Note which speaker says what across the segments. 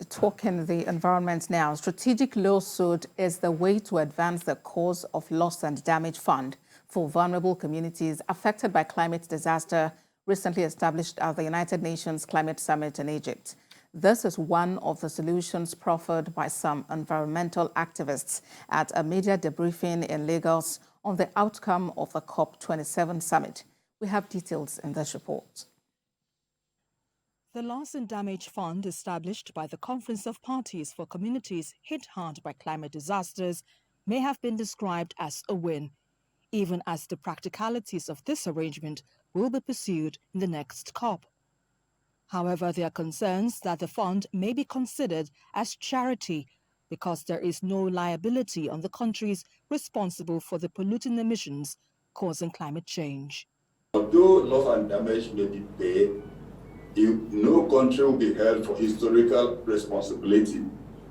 Speaker 1: Talking the environment now, strategic lawsuit is the way to advance the cause of loss and damage fund for vulnerable communities affected by climate disaster recently established at the United Nations Climate Summit in Egypt. This is one of the solutions proffered by some environmental activists at a media debriefing in Lagos on the outcome of the Cop27 Summit. We have details in this report.
Speaker 2: The Loss and Damage Fund, established by the Conference of Parties for Communities Hit Hard by Climate Disasters, may have been described as a win, even as the practicalities of this arrangement will be pursued in the next COP. However, there are concerns that the fund may be considered as charity because there is no liability on the countries responsible for the polluting emissions causing climate change.
Speaker 3: Although loss and damage may be paid, no country will be held for historical responsibility,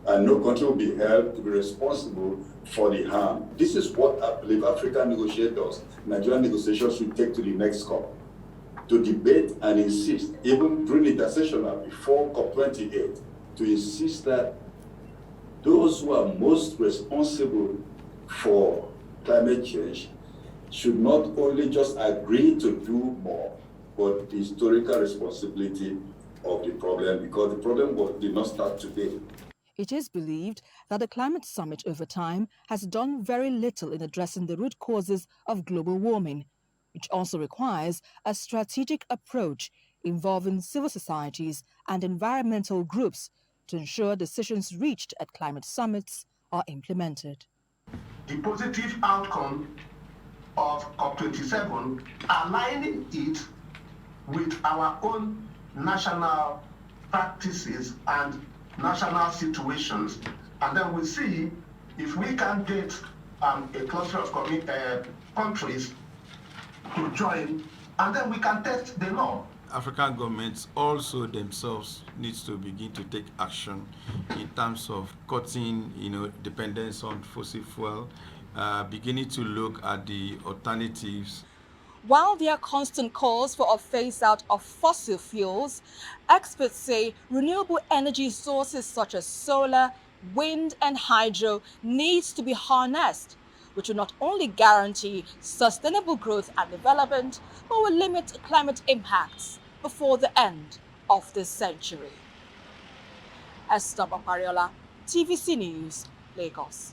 Speaker 3: and no country will be held to be responsible for the harm. This is what I believe African negotiators, Nigerian negotiations should take to the next COP, to debate and insist, even during intersessional before COP28, to insist that those who are most responsible for climate change should not only just agree to do more, but the historical responsibility of the problem, because the problem did not start today.
Speaker 2: It is believed that the climate summit over time has done very little in addressing the root causes of global warming, which also requires a strategic approach involving civil societies and environmental groups to ensure decisions reached at climate summits are implemented.
Speaker 4: The positive outcome of COP27, aligning it with our own national practices and national situations, and then we'll see if we can get a cluster of countries to join, and then we can test the law.
Speaker 5: African governments also themselves needs to begin to take action in terms of cutting, dependence on fossil fuel, beginning to look at the alternatives.
Speaker 2: While there are constant calls for a phase-out of fossil fuels, experts say renewable energy sources such as solar, wind and hydro needs to be harnessed, which will not only guarantee sustainable growth and development, but will limit climate impacts before the end of this century. Esther Bapariola, TVC News, Lagos.